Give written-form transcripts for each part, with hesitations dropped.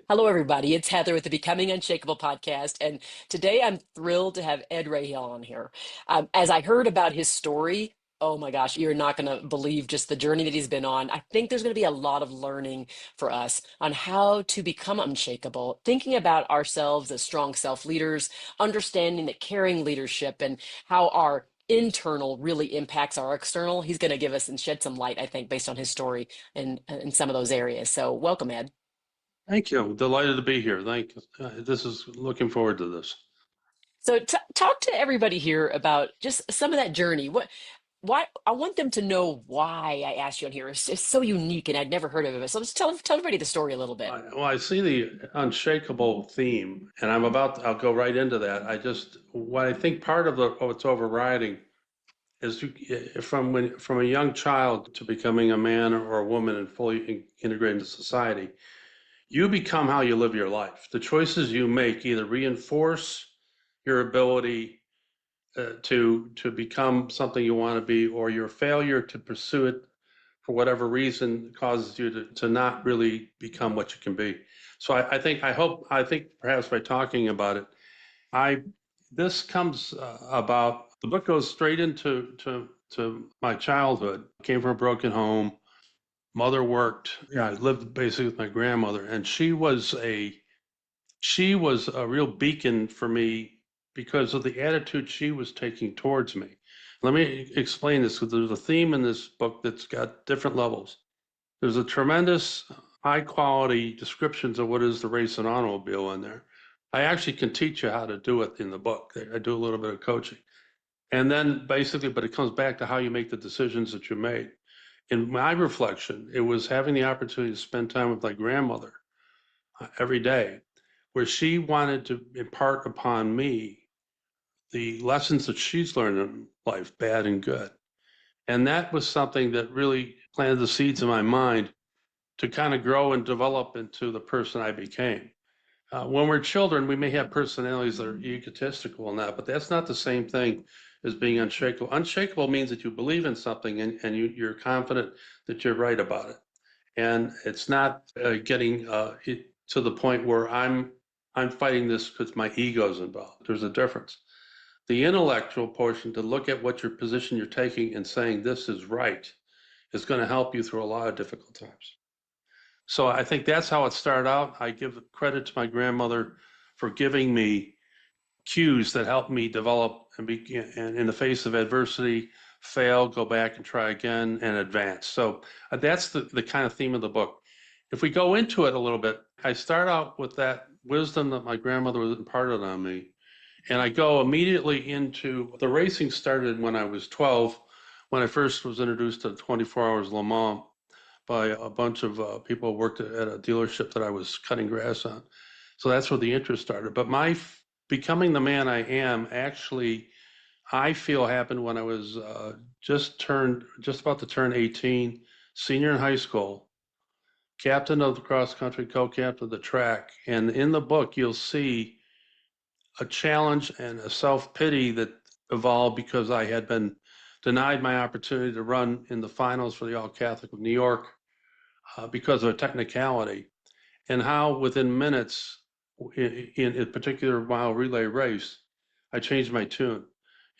Hello, everybody. It's Heather with the Becoming Unshakable podcast. And today I'm thrilled to have Ed Rahill on here. As I heard about his story, oh my gosh, you're not going to believe just the journey that he's been on. I think there's going to be a lot of learning for us on how to become unshakable, thinking about ourselves as strong self leaders, understanding that caring leadership and how our internal really impacts our external. He's going to give us and shed some light, I think, based on his story in some of those areas. So, welcome, Ed. Thank you. Delighted to be here. Thank you. This is looking forward to this. So talk to everybody here about just some of that journey. Why I want them to know why I asked you on here. It's so unique, and I'd never heard of it. So let's tell everybody the story a little bit. Well, I see the unshakable theme, and I'll go right into that. What I think part of what's overriding is from a young child to becoming a man or a woman and fully integrated into society, you become how you live your life. The choices you make either reinforce your ability to become something you want to be, or your failure to pursue it for whatever reason causes you to not really become what you can be. So I think perhaps by talking about it, I this comes about the book goes straight into to my childhood. I came from a broken home. Mother worked. Yeah, I lived basically with my grandmother, and she was a real beacon for me because of the attitude she was taking towards me. Let me explain this because there's a theme in this book that's got different levels. There's a tremendous high quality descriptions of what is the race and automobile in there. I actually can teach you how to do it in the book. I do a little bit of coaching. And then basically, but it comes back to how you make the decisions that you made. In my reflection, it was having the opportunity to spend time with my grandmother every day, where she wanted to impart upon me the lessons that she's learned in life, bad and good. And that was something that really planted the seeds in my mind to kind of grow and develop into the person I became. When we're children, we may have personalities that are egotistical and that, but that's not the same thing as being unshakable. Unshakable means that you believe in something and you're confident that you're right about it. And it's not getting to the point where I'm fighting this because my ego's involved. There's a difference. The intellectual portion to look at what your position you're taking and saying this is right is going to help you through a lot of difficult times. So I think that's how it started out. I give credit to my grandmother for giving me cues that helped me develop and in the face of adversity, fail, go back and try again and advance. So that's the kind of theme of the book. If we go into it a little bit, I start out with that wisdom that my grandmother was imparted on me. And I go immediately into the racing started when I was 12, when I first was introduced to 24 Hours Le Mans by a bunch of people who worked at a dealership that I was cutting grass on. So that's where the interest started. But becoming the man I am actually, I feel happened when I was just about to turn 18, senior in high school, captain of the cross country, co-captain of the track. And in the book, you'll see a challenge and a self-pity that evolved because I had been denied my opportunity to run in the finals for the All Catholic of New York because of a technicality, and how within minutes in a particular mile relay race, I changed my tune.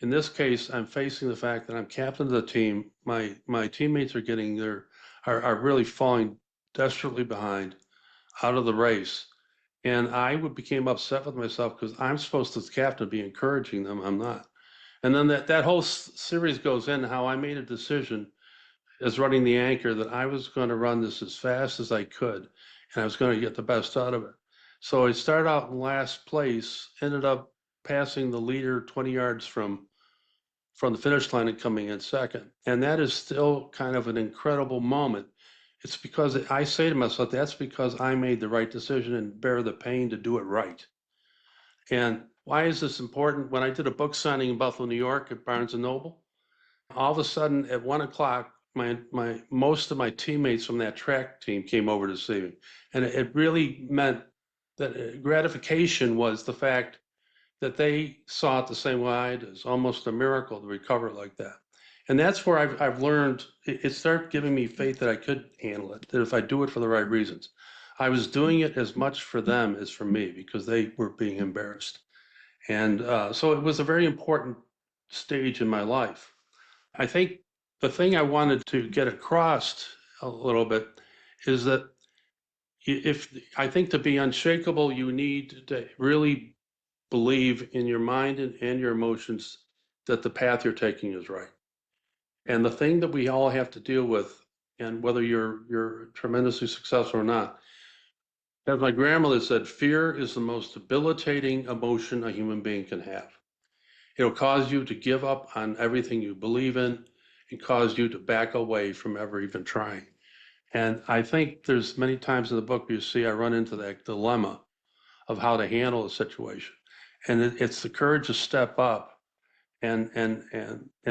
In this case, I'm facing the fact that I'm captain of the team. My teammates are are really falling desperately behind out of the race. And became upset with myself because I'm supposed to, as captain, be encouraging them. I'm not. And then that whole series goes in how I made a decision as running the anchor that I was going to run this as fast as I could, and I was going to get the best out of it. So I started out in last place, ended up passing the leader 20 yards from the finish line and coming in second. And that is still kind of an incredible moment. It's because I say to myself, that's because I made the right decision and bear the pain to do it right. And why is this important? When I did a book signing in Buffalo, New York at Barnes and Noble, all of a sudden at 1 o'clock, my most of my teammates from that track team came over to see me, and it really meant that gratification was the fact that they saw it the same way I did. It's almost a miracle to recover like that, and that's where I've learned. It started giving me faith that I could handle it. That if I do it for the right reasons, I was doing it as much for them as for me because they were being embarrassed. And so it was a very important stage in my life. I think the thing I wanted to get across a little bit is that if I think to be unshakable, you need to really believe in your mind and your emotions that the path you're taking is right. And the thing that we all have to deal with, and whether you're tremendously successful or not, as my grandmother said, fear is the most debilitating emotion a human being can have. It'll cause you to give up on everything you believe in and cause you to back away from ever even trying. And I think there's many times in the book you see I run into that dilemma of how to handle a situation. And it's the courage to step up and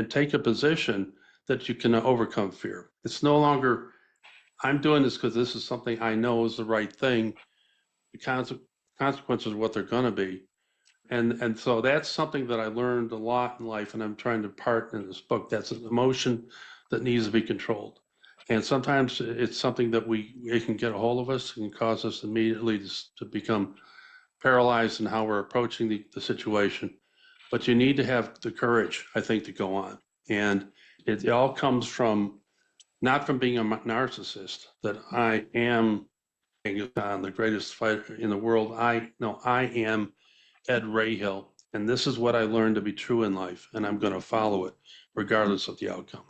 take a position that you can overcome fear. It's no longer I'm doing this because this is something I know is the right thing. The consequences are what they're going to be. And so that's something that I learned a lot in life, and I'm trying to part in this book. That's an emotion that needs to be controlled. And sometimes it's something that it can get a hold of us and cause us immediately to become paralyzed in how we're approaching the situation. But you need to have the courage, I think, to go on. And it all comes from not from being a narcissist, that I am the greatest fighter in the world. I am Ed Rahill, and this is what I learned to be true in life, and I'm going to follow it regardless of the outcome.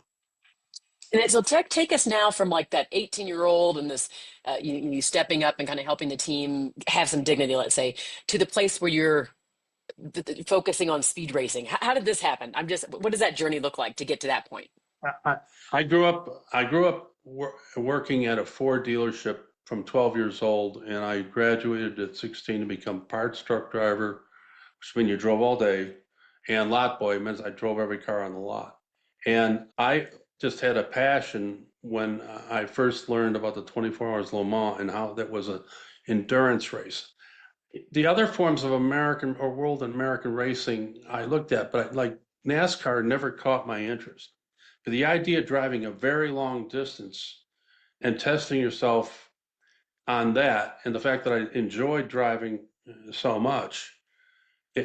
And so take us now from like that 18-year-old and this you stepping up and kind of helping the team have some dignity, let's say, to the place where you're focusing on speed racing. How did this happen? What does that journey look like to get to that point? I, I grew up working at a Ford dealership from 12 years old, and I graduated at 16 to become parts truck driver, which means you drove all day, and lot boy means I drove every car on the lot. And I just had a passion when I first learned about the 24 Hours Le Mans and how that was an endurance race. The other forms of American or world American racing I looked at, but like NASCAR never caught my interest. But the idea of driving a very long distance and testing yourself on that, and the fact that I enjoyed driving so much,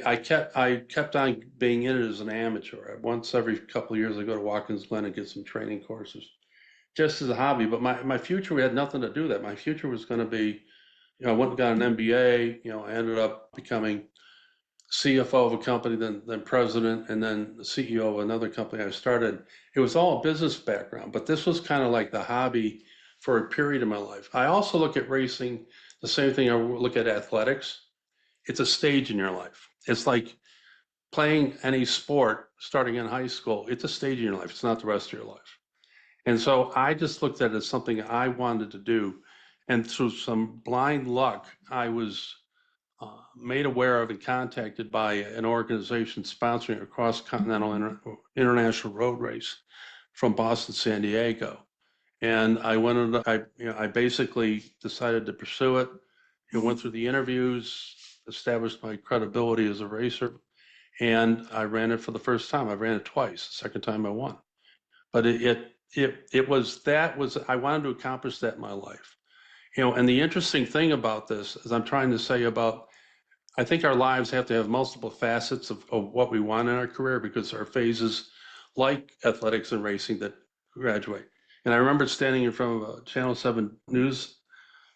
I kept on being in it as an amateur. Once every couple of years, I go to Watkins Glen and get some training courses, just as a hobby. But my future had nothing to do with that. My future was going to be, I went and got an MBA. I ended up becoming CFO of a company, then president, and then the CEO of another company I started. It was all a business background, but this was kind of like the hobby for a period of my life. I also look at racing the same thing I look at athletics. It's a stage in your life. It's like playing any sport starting in high school. It's a stage in your life. It's not the rest of your life. And so I just looked at it as something I wanted to do. And through some blind luck, I was made aware of and contacted by an organization sponsoring a cross-continental international road race from Boston to San Diego. And I basically decided to pursue it. It went through the interviews, established my credibility as a racer, and I ran it for the first time. I ran it twice. The second time I won. But I wanted to accomplish that in my life. And the interesting thing about this is I'm trying to say about I think our lives have to have multiple facets of what we want in our career because there are phases like athletics and racing that graduate. And I remember standing in front of a Channel 7 news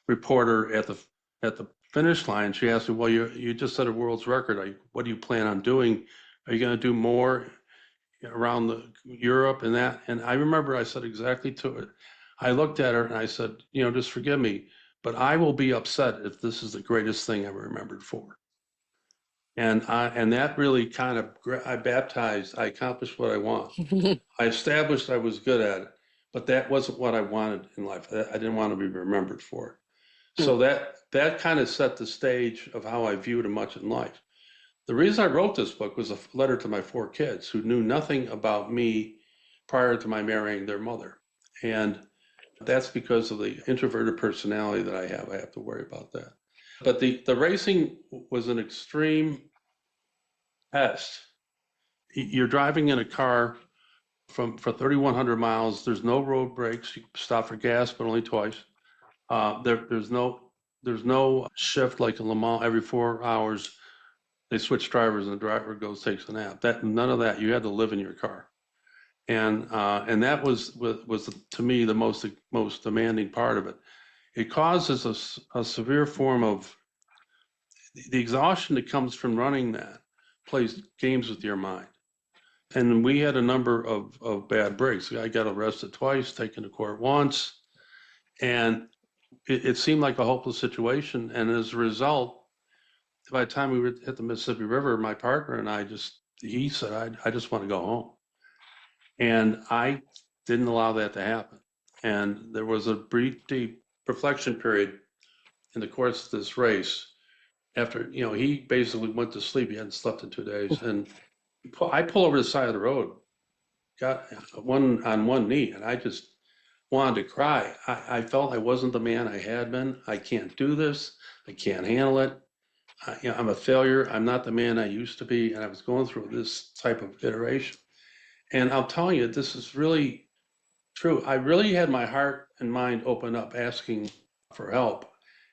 reporter at the finish line. She asked me, "Well, you just set a world's record. What do you plan on doing? Are you going to do more around Europe and that?" And I remember I said exactly to it. I looked at her and I said, "Just forgive me, but I will be upset if this is the greatest thing I'm remembered for." And that really kind of I accomplished what I want. I established I was good at it, but that wasn't what I wanted in life. I didn't want to be remembered for it. So that kind of set the stage of how I viewed much in life. The reason I wrote this book was a letter to my four kids who knew nothing about me prior to my marrying their mother. And that's because of the introverted personality that I have. I have to worry about that. But the racing was an extreme test. You're driving in a car for 3,100 miles. There's no road brakes. You stop for gas, but only twice. There's no There's no shift like in Le Mans every 4 hours. They switch drivers and the driver goes takes a nap. That none of that. You had to live in your car, and that was to me the most demanding part of it. It causes a severe form of the exhaustion that comes from running that plays games with your mind. And we had a number of bad breaks. I got arrested twice, taken to court once, and it seemed like a hopeless situation. And as a result, by the time we hit the Mississippi River, my partner and he said, I just want to go home. And I didn't allow that to happen. And there was a brief, deep reflection period in the course of this race after, he basically went to sleep. He hadn't slept in 2 days. And I pull over the side of the road, got one on one knee, and I just wanted to cry. I felt I wasn't the man I had been. I can't do this. I can't handle it. I'm a failure. I'm not the man I used to be. And I was going through this type of iteration. And I'll tell you, this is really true. I really had my heart and mind open up asking for help.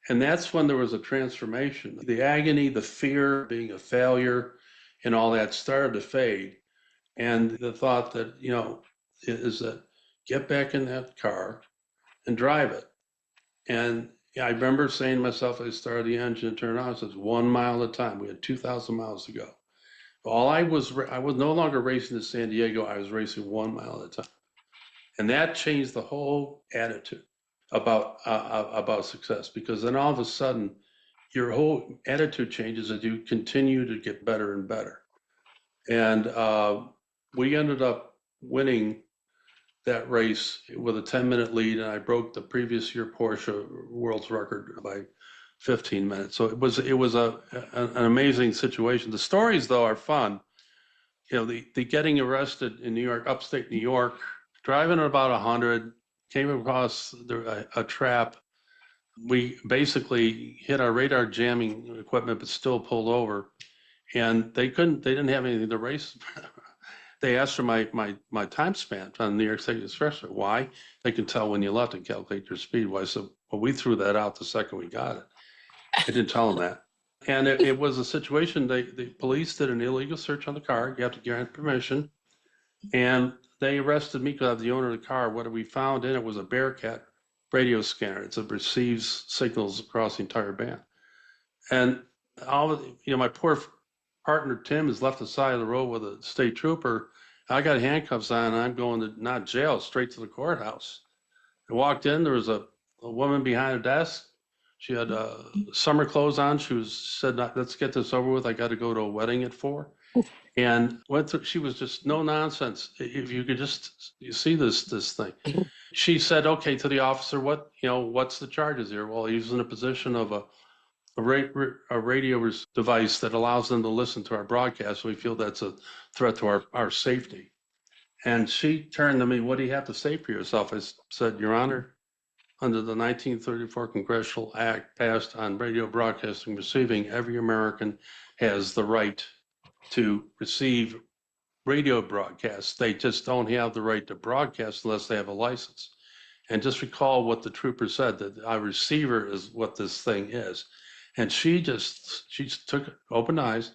And that's when there was a transformation. The agony, the fear of being a failure, and all that started to fade. And the thought that, is that get back in that car and drive it. And I remember saying to myself, I started the engine and turned on, it says 1 mile at a time. We had 2,000 miles to go. I was no longer racing to San Diego. I was racing 1 mile at a time. And that changed the whole attitude about success, because then all of a sudden your whole attitude changes as you continue to get better and better. And we ended up winning that race with a 10-minute lead, and I broke the previous year Porsche world's record by 15 minutes. So it was an amazing situation. The stories, though, are fun. The getting arrested in New York, upstate New York, driving at about 100, came across a trap. We basically hit our radar jamming equipment, but still pulled over. And they didn't have anything to race. They asked for my time span on New York State Expressway. Why? They can tell when you left and calculate your speed. Why? So, well, we threw that out the second we got it. I didn't tell them that. And it was a situation, the police did an illegal search on the car. You have to grant permission. And they arrested me because I was the owner of the car. What we found in it was a Bearcat radio scanner. It receives signals across the entire band. And all of my poor partner Tim is left the side of the road with a state trooper. I got handcuffs on, and I'm going to not jail, straight to the courthouse. I walked in, there was a woman behind a desk. She had summer clothes on. She said, let's get this over with. I got to go to a wedding at 4. And went through, she was just no nonsense. If you could you see this thing. She said, okay, to the officer, what's the charges here? Well, he's in a position of a radio device that allows them to listen to our broadcast. So we feel that's a threat to our safety. And she turned to me, what do you have to say for yourself? I said, Your Honor, under the 1934 Congressional Act passed on radio broadcasting and receiving, every American has the right to receive radio broadcasts. They just don't have the right to broadcast unless they have a license. And just recall what the trooper said, that our receiver is what this thing is. And she took open eyes,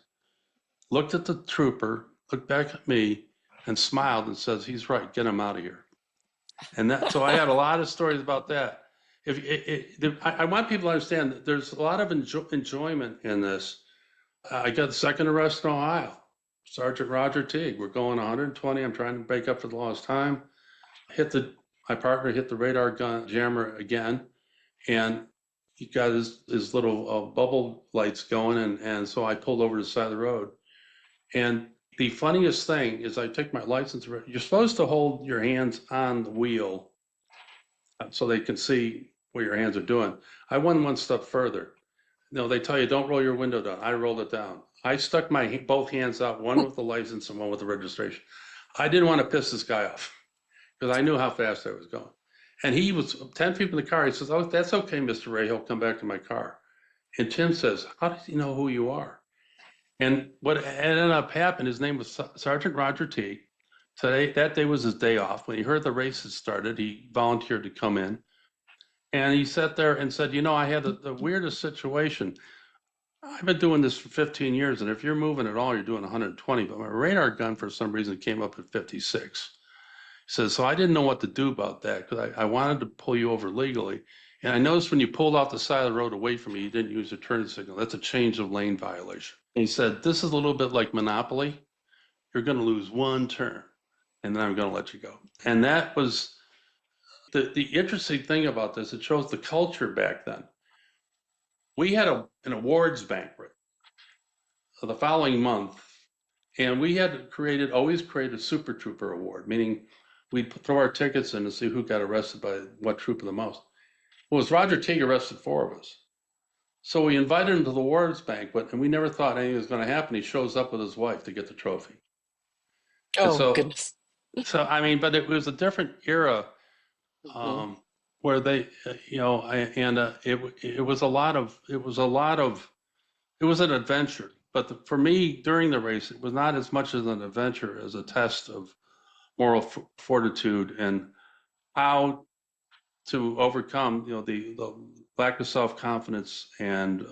looked at the trooper, looked back at me, and smiled and says, he's right, get him out of here. And so I had a lot of stories about that. I want people to understand that there's a lot of enjoyment in this. I got the second arrest in Ohio. Sergeant Roger Teague. We're going 120. I'm trying to break up for the lost time. My partner hit the radar gun jammer again, and he got his little bubble lights going, and so I pulled over to the side of the road. And the funniest thing is I took my license. You're supposed to hold your hands on the wheel so they can see what your hands are doing. I went one step further. They tell you don't roll your window down. I rolled it down. I stuck both hands out, one with the license and one with the registration. I didn't want to piss this guy off because I knew how fast I was going. And he was 10 feet from the car. He says, oh, that's okay, Mr. Rahill, come back to my car. And Tim says, how does he know who you are? And what ended up happening, his name was Sergeant Roger Teague. That day was his day off. When he heard the race had started, he volunteered to come in. And he sat there and said, I had the weirdest situation. I've been doing this for 15 years, and if you're moving at all, you're doing 120. But my radar gun, for some reason, came up at 56. He says, so I didn't know what to do about that because I wanted to pull you over legally. And I noticed when you pulled off the side of the road away from me, you didn't use your turn signal. That's a change of lane violation. And he said, this is a little bit like Monopoly. You're going to lose one turn, and then I'm going to let you go. And that was the interesting thing about this. It shows the culture back then. We had an awards banquet the following month, and we had always created a Super Trooper award, meaning we'd throw our tickets in to see who got arrested by what trooper the most. Well, it was Roger Teague arrested four of us. So we invited him to the awards banquet, and we never thought anything was going to happen. He shows up with his wife to get the trophy. And Oh so, goodness. so I mean, but it was a different era Hmm. um, where they, it was a lot of, it was an adventure. But for me, during the race, it was not as much as an adventure as a test of moral fortitude and how to overcome, the lack of self-confidence and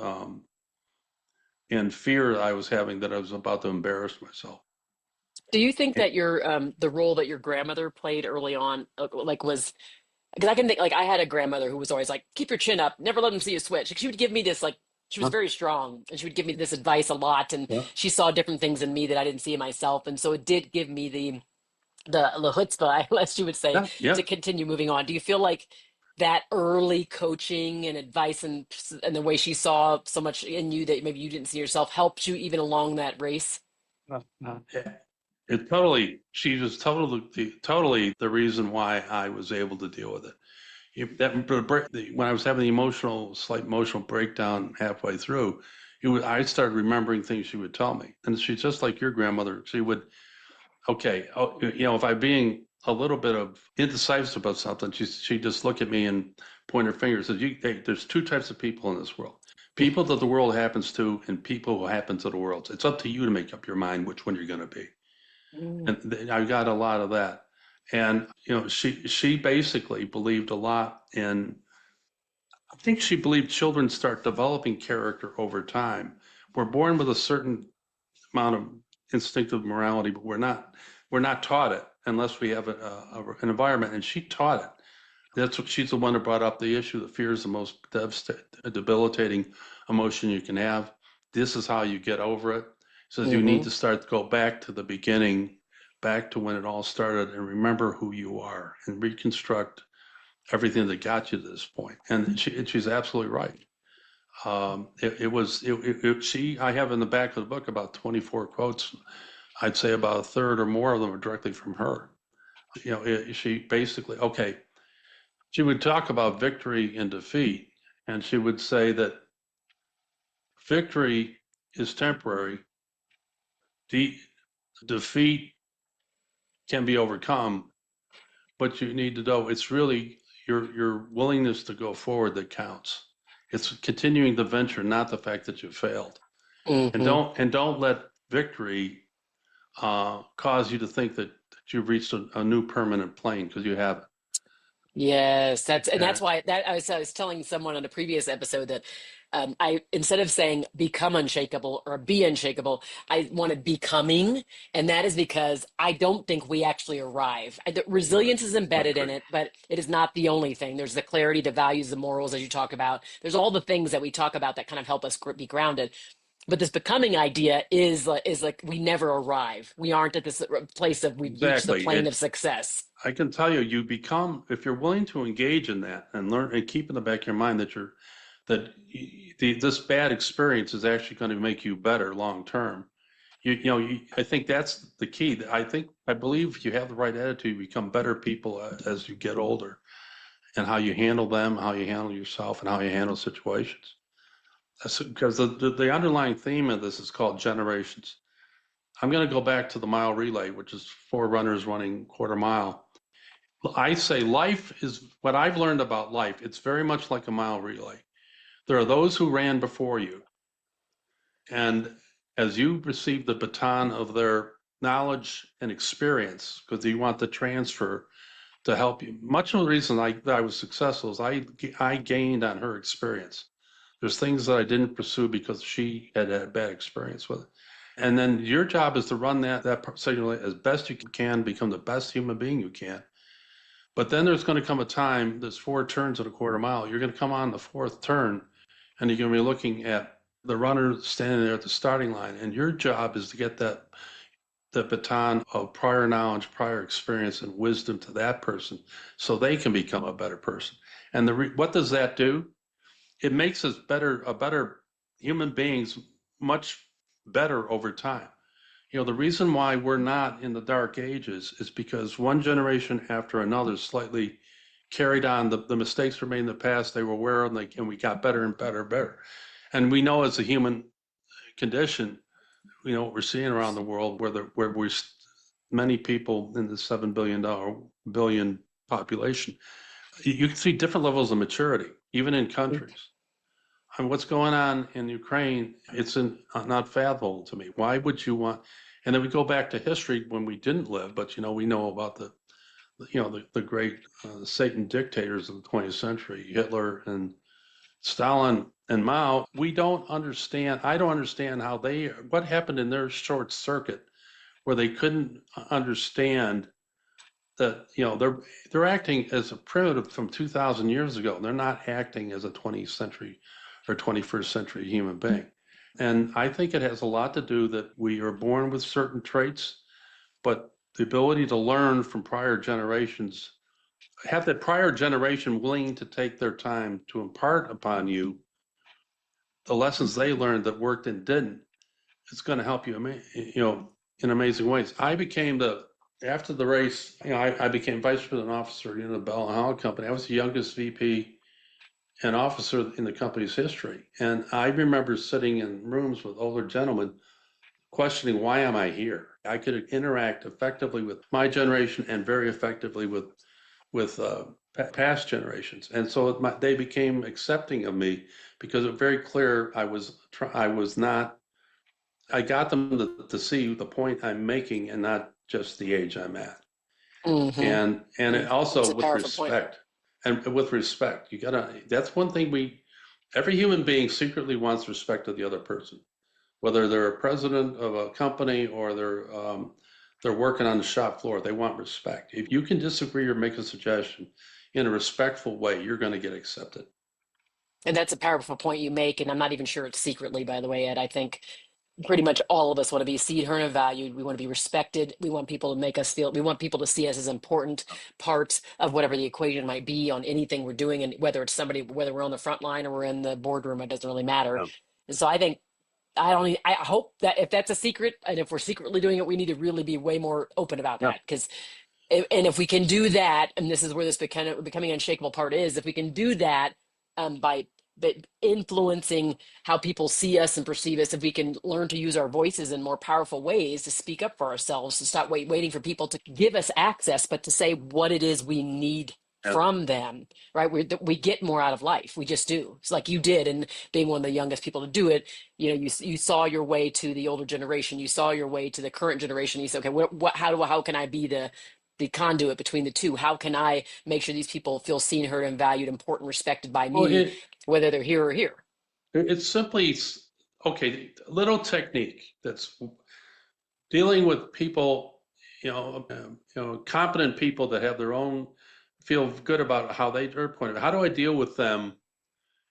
fear that I was having that I was about to embarrass myself. Do you think that your the role that your grandmother played early on, like was because I can think like I had a grandmother who was always like, keep your chin up, never let them see you switch. Like, she would give me this like she was Huh? very strong and she would give me this advice a lot and Yeah. she saw different things in me that I didn't see in myself. And so it did give me the chutzpah, as you would say, Yeah. Yeah. to continue moving on. Do you feel like that early coaching and advice and the way she saw so much in you that maybe you didn't see yourself helped you even along that race? Yeah. It totally, she was totally the reason why I was able to deal with it. When I was having the slight emotional breakdown halfway through, I started remembering things she would tell me. And she's just like your grandmother. She would, okay, if I'm being a little bit of indecisive about something, she'd just look at me and point her finger and says, hey, there's two types of people in this world. People that the world happens to and people who happen to the world. It's up to you to make up your mind which one you're going to be. Mm. And I got a lot of that. And she basically believed a lot in. I think she believed children start developing character over time. We're born with a certain amount of instinctive morality, but we're not taught it unless we have an environment. And she taught it. She's the one who brought up the issue. The fear is the most debilitating emotion you can have. This is how you get over it. Says you need Hmm. to go back to the beginning, back to when it all started, and remember who you are, and reconstruct everything that got you to this point. And she's absolutely right. It was she. I have in the back of the book about 24 quotes. I'd say about a third or more of them are directly from her. She basically, okay, she would talk about victory and defeat, and she would say that victory is temporary, defeat can be overcome, but you need to know it's really your willingness to go forward that counts. It's continuing the venture, not the fact that you failed. And Hmm. don't let victory cause you to think that you've reached a new permanent plane because you haven't. Yes, that's Yeah. why that I was telling someone on a previous episode that I instead of saying become unshakable or be unshakable, I wanted becoming, and that is because I don't think we actually arrive. The Right. resilience is I embedded in agree. it, but it is not the only thing. There's the clarity, the values, the morals, as you talk about. There's all the things that we talk about that kind of help us be grounded. But this becoming idea is like we never arrive. We aren't at this place of we've reached the Exactly. plane of success. I can tell you, you become, if you're willing to engage in that and learn and keep in the back of your mind this bad experience is actually going to make you better long term. I think that's the key. I believe if you have the right attitude, you become better people as you get older, and how you handle them, how you handle yourself, and how you handle situations. That's because the underlying theme of this is called generations. I'm going to go back to the mile relay, which is four runners running quarter mile. I say life is what I've learned about life. It's very much like a mile relay. There are those who ran before you, and as you receive the baton of their knowledge and experience, because you want the transfer, to help you. Much of the reason I was successful is I gained on her experience. There's things that I didn't pursue because she had had a bad experience with it. And then your job is to run that signal as best you can, become the best human being you can. But then there's going to come a time, there's 4 turns at a quarter mile. You're going to come on the fourth turn and you're going to be looking at the runner standing there at the starting line. And your job is to get the baton of prior knowledge, prior experience, and wisdom to that person so they can become a better person. And what does that do? It makes us better human beings, much better over time. The reason why we're not in the dark ages is because one generation after another slightly carried on the mistakes were made in the past. They were aware of them, and we got better and better and better. And we know as a human condition, what we're seeing around the world, where we're many people in the $7 billion population, you can see different levels of maturity, even in countries. I mean, what's going on in Ukraine, it's not fathomable to me. Why would you want? And then we go back to history when we didn't live, but we know about the great Satan dictators of the 20th century, Hitler and Stalin and Mao. We don't understand. I don't understand what happened in their short circuit where they couldn't understand that they're acting as a primitive from 2,000 years ago. They're not acting as a 20th century or 21st century human being. And I think it has a lot to do that we are born with certain traits, but the ability to learn from prior generations, have that prior generation willing to take their time to impart upon you the lessons they learned that worked and didn't. It's going to help you, in amazing ways. After the race, I became vice president officer in the Bell and Howell company. I was the youngest VP and officer in the company's history. And I remember sitting in rooms with older gentlemen questioning, why am I here? I could interact effectively with my generation and very effectively with past generations. And so they became accepting of me because it was very clear I got them to see the point I'm making and not just the age I'm at. Mm-hmm. And it It's also a with powerful point. respect. And with respect, that's one thing every human being secretly wants respect of the other person, whether they're a president of a company or they're working on the shop floor. They want respect. If you can disagree or make a suggestion in a respectful way, you're going to get accepted. And that's a powerful point you make. And I'm not even sure it's secretly, by the way, Ed. I think pretty much all of us want to be seen, heard, and valued. We want to be respected. We want people to make us feel, we want people to see us as important parts of whatever the equation might be on anything we're doing. And whether we're on the front line or we're in the boardroom, it doesn't really matter. Yeah. And so I think, I hope that if that's a secret and if we're secretly doing it, we need to really be way more open about Yeah. that. Because, and if we can do that, and this is where this becoming unshakable part is, if we can do that by influencing how people see us and perceive us, if we can learn to use our voices in more powerful ways to speak up for ourselves, to stop waiting for people to give us access, but to say what it is we need Yeah. from them, right? We get more out of life. We just do. It's like you did, and being one of the youngest people to do it, you saw your way to the older generation. You saw your way to the current generation. You said, okay, how can I be the conduit between the two? How can I make sure these people feel seen, heard, and valued, important, respected by Well, me, whether they're here or here? it's simply, okay, little technique that's dealing with people, competent people that have feel good about their point of view. How do I deal with them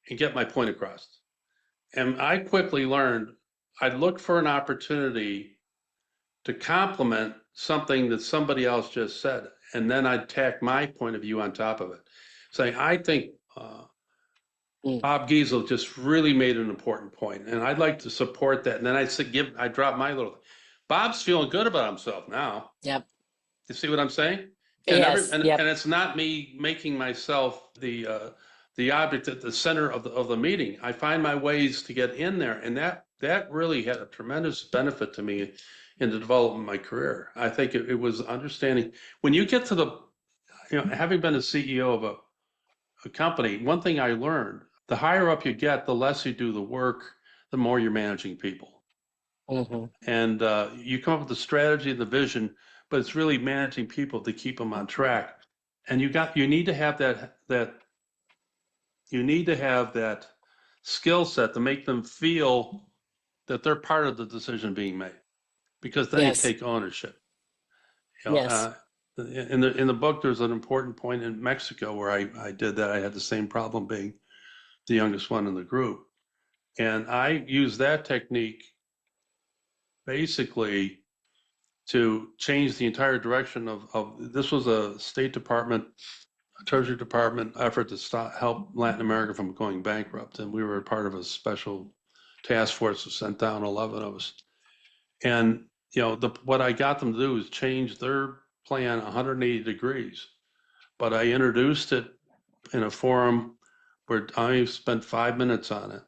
and get my point across? And I quickly learned I'd look for an opportunity to compliment something that somebody else just said, and then I'd tack my point of view on top of it, saying, I think Mm, Bob Giesel just really made an important point, and I'd like to support that. And then I drop my little. Bob's feeling good about himself now. yep. You see what I'm saying? And Yes. Yep. and it's not me making myself the object at the center of the meeting. I find my ways to get in there, and that really had a tremendous benefit to me in the development of my career. I think it was understanding when you get to having been a CEO of a company, one thing I learned, the higher up you get, the less you do the work, the more you're managing people. Hmm. And you come up with the strategy and the vision, but it's really managing people to keep them on track. And you need to have that skill set to make them feel that they're part of the decision being made, because then you Yes. take ownership. You know, Yes. in the book, there's an important point in Mexico where I did that. I had the same problem being the youngest one in the group, and I used that technique basically to change the entire direction of this was a State Department, a Treasury Department effort to help Latin America from going bankrupt, and we were part of a special task force that sent down 11 of us. And what I got them to do is change their plan 180 degrees. But I introduced it in a forum where I spent 5 minutes on it.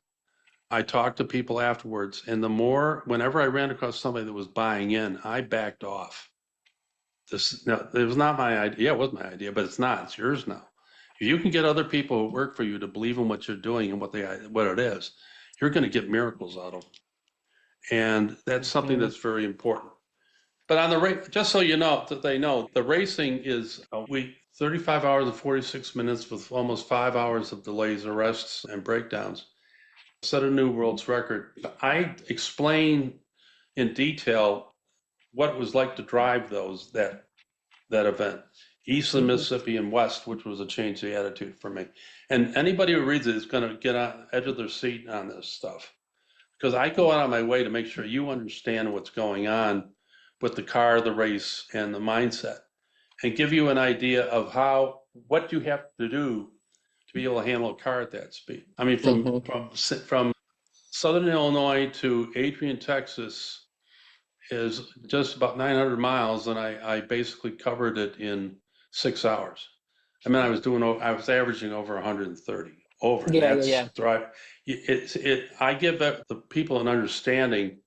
I talked to people afterwards, and whenever I ran across somebody that was buying in, I backed off. No, it was not my idea. Yeah, it was my idea, but it's not. It's yours now. If you can get other people who work for you to believe in what you're doing and what it is, you're going to get miracles out of them. And that's something Mhm. that's very important. But on the race, just so you know, that they know, the racing is a week, 35 hours and 46 minutes with almost 5 hours of delays, arrests, and breakdowns. Set a new world's record. I explain in detail what it was like to drive that event, east of the Mhm. Mississippi and west, which was a change of attitude for me. And anybody who reads it is going to get on the edge of their seat on this stuff, because I go out of my way to make sure you understand what's going on with the car, the race, and the mindset, and give you an idea of what you have to do to be able to handle a car at that speed. I mean, Mhm. from Southern Illinois to Adrian, Texas, is just about 900 miles, and I basically covered it in 6 hours. I mean, I was averaging over 130 over, and Yeah, yeah, that's yeah. drive. I give the people an understanding,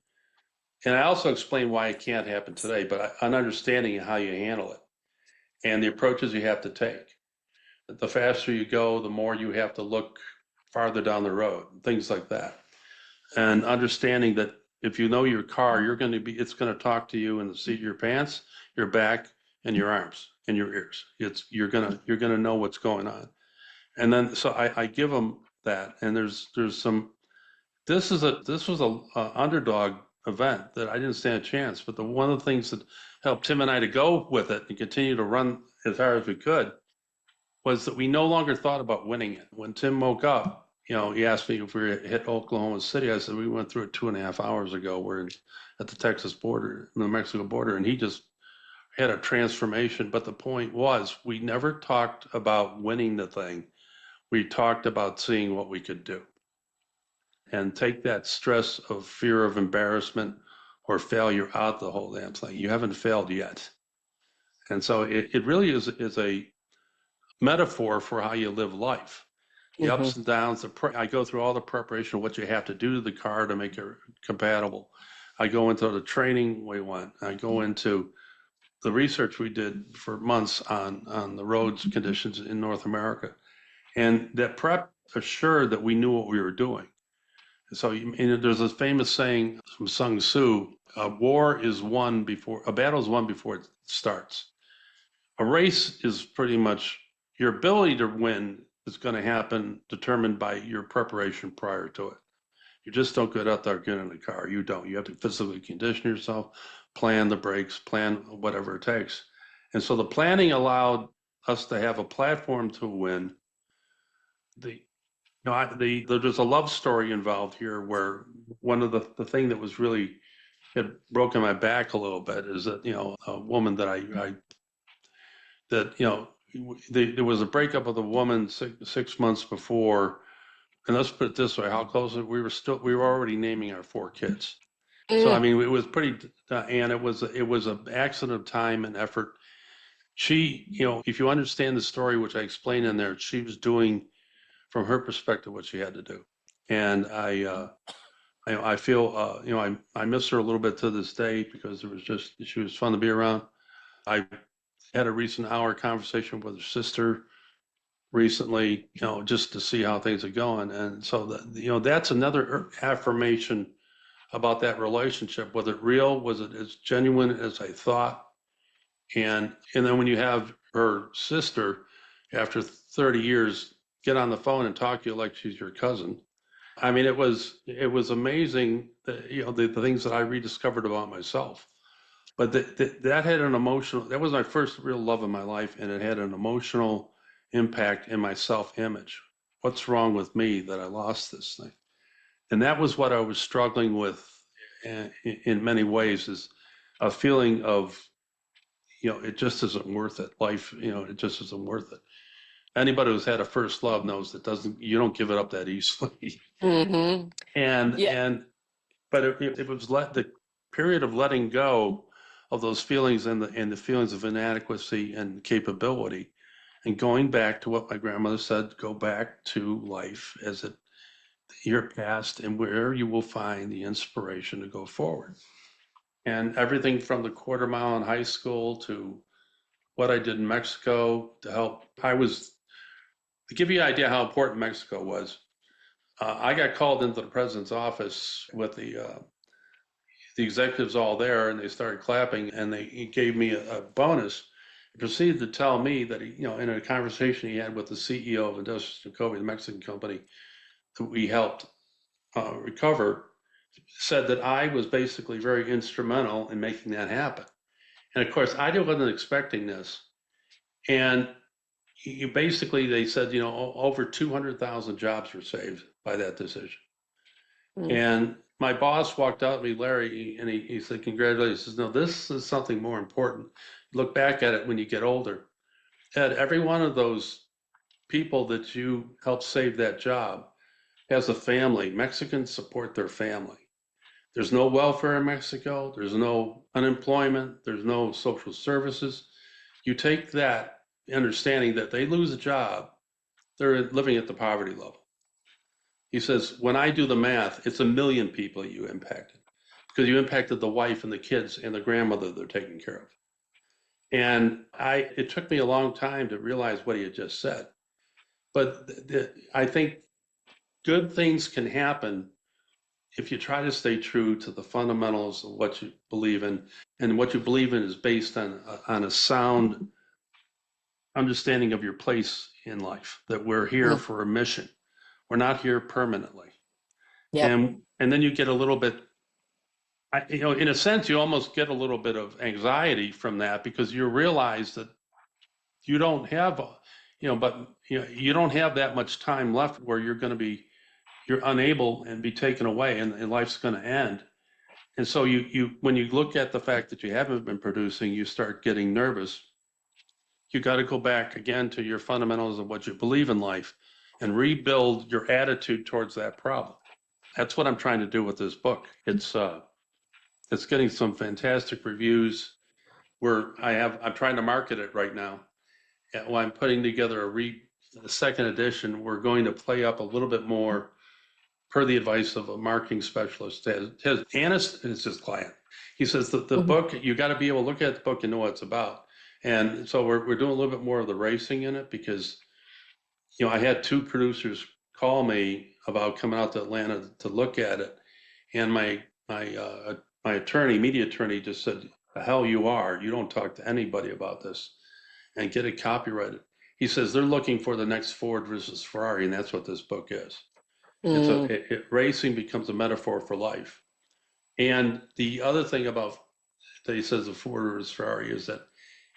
and I also explain why it can't happen today, but an understanding of how you handle it and the approaches you have to take. The faster you go, the more you have to look farther down the road, things like that. And understanding that if you know your car, it's going to talk to you in the seat of your pants, your back, and your arms and your ears. You're gonna know what's going on. And then so I give them that, and there's some. This was a underdog event that I didn't stand a chance. But one of the things that helped Tim and I to go with it and continue to run as hard as we could was that we no longer thought about winning it. When Tim woke up, he asked me if we hit Oklahoma City. I said, we went through it 2.5 hours ago. We're at the Texas border, the Mexico border. And he just had a transformation. But the point was, we never talked about winning the thing. We talked about seeing what we could do and take that stress of fear of embarrassment or failure out the whole damn thing. You haven't failed yet. And so it really is a metaphor for how you live life. The Mhm. ups and downs. I go through all the preparation of what you have to do to the car to make it compatible. I go into the training we went. I go into the research we did for months on the roads conditions in North America, and that prep assured that we knew what we were doing. So there's a famous saying from Sun Tzu: a battle is won before it starts. A race is pretty much your ability to win is going to happen determined by your preparation prior to it. You just don't get out there get in the car. You don't. You have to physically condition yourself, plan the brakes, plan whatever it takes. And so the planning allowed us to have a platform to win. There's a love story involved here where one of the thing that was really had broken my back a little bit is that a woman that I that there was a breakup of the woman 6 months before, and let's put it this way: how close we were already naming our 4 kids. So I Mm. mean, it was pretty, and it was an accident of time and effort. She, if you understand the story, which I explained in there, she was doing from her perspective what she had to do, and I feel, I miss her a little bit to this day because she was fun to be around. I had a recent hour conversation with her sister recently, just to see how things are going. And so that's another affirmation about that relationship. Was it real? Was it as genuine as I thought? And then when you have her sister, after 30 years, get on the phone and talk to you like she's your cousin. I mean, it was amazing that, the things that I rediscovered about myself. But that had an emotional, that was my first real love in my life, and it had an emotional impact in my self-image. What's wrong with me that I lost this thing? And that was what I was struggling with in many ways, is a feeling of, it just isn't worth it. Life, it just isn't worth it. Anybody who's had a first love knows that doesn't, you don't give it up that easily. Hmm. and Yeah. and but it was the period of letting go of those feelings, and the feelings of inadequacy and capability, and going back to what my grandmother said: go back to life as it your past, and where you will find the inspiration to go forward. And everything from the quarter mile in high school to what I did in Mexico to help, to give you an idea how important Mexico was. I got called into the president's office with the executives all there, and they started clapping, and he gave me a bonus. He proceeded to tell me that in a conversation he had with the CEO of Industrial Jacoby, the Mexican company that we helped recover, said that I was basically very instrumental in making that happen. And of course, I wasn't expecting this. And basically, they said, over 200,000 jobs were saved by that decision. Mm. And my boss walked out to me, Larry, and he said, congratulations. He says, no, this is something more important. Look back at it when you get older. Ed, every one of those people that you helped save that job has a family. Mexicans support their family. There's no welfare in Mexico. There's no unemployment. There's no social services. You take that understanding that they lose a job, they're living at the poverty level. He says, when I do the math, it's 1 million people you impacted, because you impacted the wife and the kids and the grandmother they're taking care of. And it took me a long time to realize what he had just said. But I think good things can happen if you try to stay true to the fundamentals of what you believe in. And what you believe in is based on a sound understanding of your place in life, that we're here Mm. for a mission. We're not here permanently. Yep. And then you get a little bit, in a sense, you almost get a little bit of anxiety from that, because you realize that you don't have, you don't have that much time left where you're unable and be taken away, and life's going to end. And so when you look at the fact that you haven't been producing, you start getting nervous. You got to go back again to your fundamentals of what you believe in life and rebuild your attitude towards that problem. That's what I'm trying to do with this book. It's getting some fantastic reviews. I'm trying to market it right now. While I'm putting together a second edition, we're going to play up a little bit more, per the advice of a marketing specialist. Annis is his client. He says that the Mhm. book, you got to be able to look at the book and know what it's about. And so we're doing a little bit more of the racing in it, because I had two producers call me about coming out to Atlanta to look at it, and my attorney, media attorney, just said, "The hell you are! You don't talk to anybody about this, and get it copyrighted." He says they're looking for the next Ford versus Ferrari, and that's what this book is. Mm. Racing becomes a metaphor for life. And the other thing about that he says the Ford versus Ferrari is that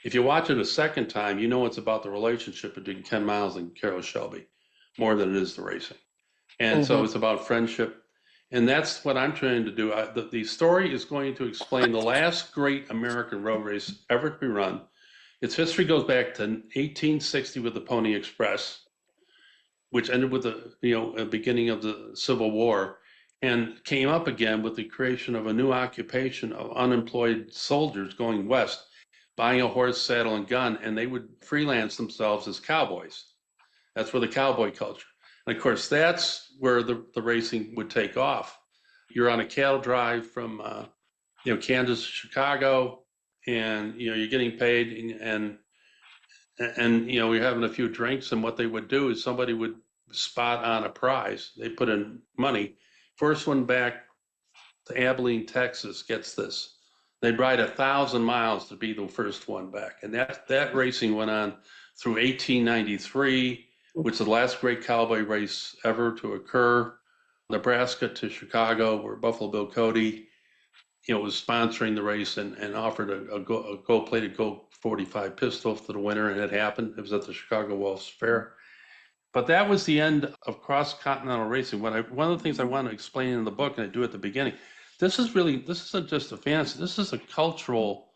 if you watch it a second time, it's about the relationship between Ken Miles and Carroll Shelby more than it is the racing. And so Hmm. it's about friendship. And that's what I'm trying to do. The story is going to explain the last great American road race ever to be run. Its history goes back to 1860 with the Pony Express, which ended with the beginning of the Civil War, and came up again with the creation of a new occupation of unemployed soldiers going west, buying a horse, saddle, and gun, and they would freelance themselves as cowboys. That's where the cowboy culture. And of course, that's where the racing would take off. You're on a cattle drive from Kansas to Chicago, and you're getting paid, and we're having a few drinks, and what they would do is somebody would spot on a prize. They put in money. First one back to Abilene, Texas gets this. They'd ride 1,000 miles to be the first one back. And that racing went on through 1893, which is the last great cowboy race ever to occur. Nebraska to Chicago, where Buffalo Bill Cody, was sponsoring the race and offered a gold-plated Gold 45 pistol to the winner, and it happened. It was at the Chicago World's Fair. But that was the end of cross-continental racing. One of the things I want to explain in the book, and I do at the beginning, this isn't just a fantasy. This is a cultural.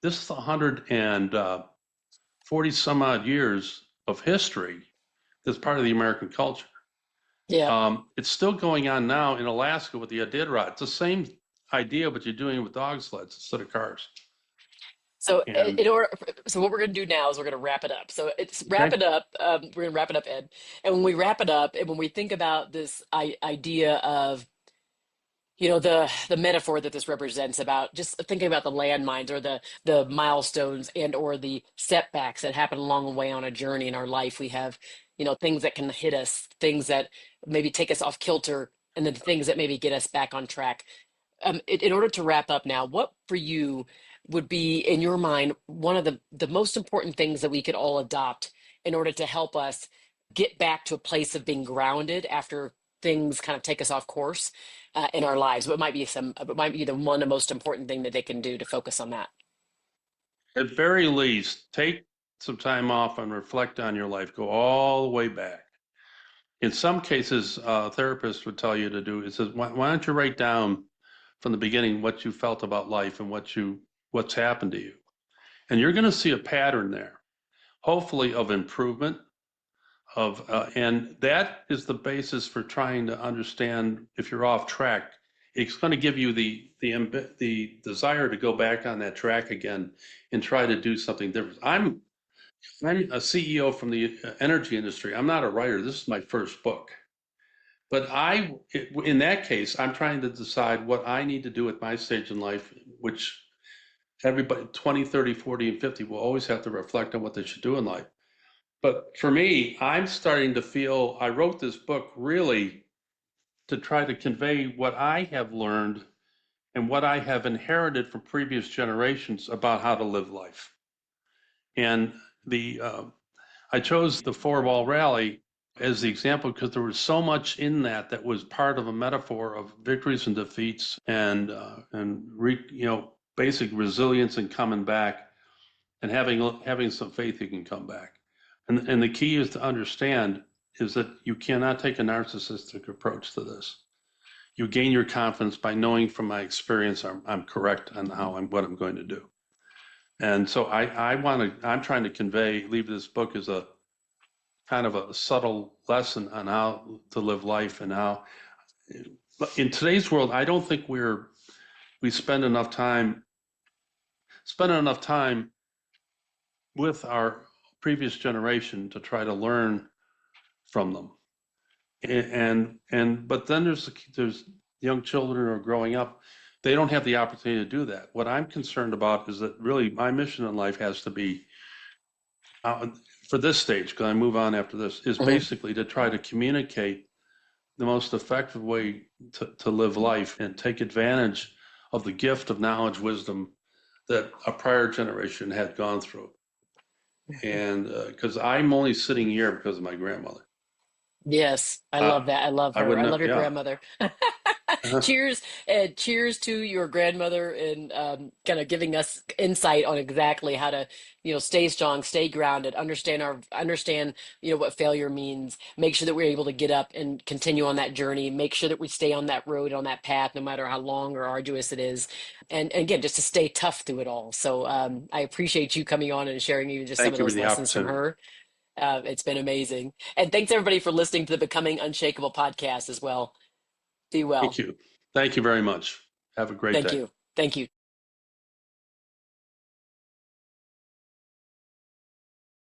This is 140 some odd years of history that's part of the American culture. Yeah. It's still going on now in Alaska with the Iditarod. It's the same idea, but you're doing it with dog sleds instead of cars. So And in order, so what we're going to do now is we're going to wrap it up. So it's wrap okay, it up. We're going to wrap it up, Ed. And when we wrap it up, and when we think about this idea of the metaphor that this represents about just thinking about the landmines or the milestones and or the setbacks that happen along the way on a journey in our life. We have things that can hit us, things that maybe take us off kilter, and then things that maybe get us back on track. In order to wrap up now, what for you would be in your mind one of the most important things that we could all adopt in order to help us get back to a place of being grounded after things kind of take us off course in our lives? What might be the one the most important thing that they can do to focus on that? at very least, take some time off and reflect on your life. Go all the way back. In some cases, therapists would tell you to do. It says, why don't you write down from the beginning what you felt about life and what's happened to you, and you're going to see a pattern there, hopefully of improvement. And that is the basis for trying to understand if you're off track. It's going to give you the desire to go back on that track again and try to do something different. I'm a CEO from the energy industry. I'm not a writer. This is my first book. But in that case, I'm trying to decide what I need to do at my stage in life, which everybody 20, 30, 40, and 50 will always have to reflect on what they should do in life. But for me, I'm starting to feel I wrote this book really to try to convey what I have learned and what I have inherited from previous generations about how to live life. And the I chose the four-wall rally as the example because there was so much in that was part of a metaphor of victories and defeats and basic resilience and coming back and having some faith you can come back. And the key is to understand is that you cannot take a narcissistic approach to this. You gain your confidence by knowing from my experience I'm correct on what I'm going to do. And so I'm trying to leave this book as a kind of a subtle lesson on how to live life and how in today's world, I don't think we spend enough time with our previous generation to try to learn from them. But then there's young children who are growing up. They don't have the opportunity to do that. What I'm concerned about is that really my mission in life has to be for this stage, because I move on after this, is Mhm. basically to try to communicate the most effective way to live life and take advantage of the gift of knowledge, wisdom that a prior generation had gone through. And because I'm only sitting here because of my grandmother. Yes, I Uh, love that. I love I her. would I not, love your yeah. grandmother. Cheers, Ed. Cheers to your grandmother and kind of giving us insight on exactly how to, stay strong, stay grounded, understand, what failure means. Make sure that we're able to get up and continue on that journey. Make sure that we stay on that road, on that path, no matter how long or arduous it is. And again, just to stay tough through it all. So I appreciate you coming on and sharing even just some Thank of you for those the lessons from opportunity. her. It's been amazing. And thanks everybody for listening to the Becoming Unshakable podcast as well. Be Thank well. you. Thank you very much. Have a great Thank day. you. Thank you.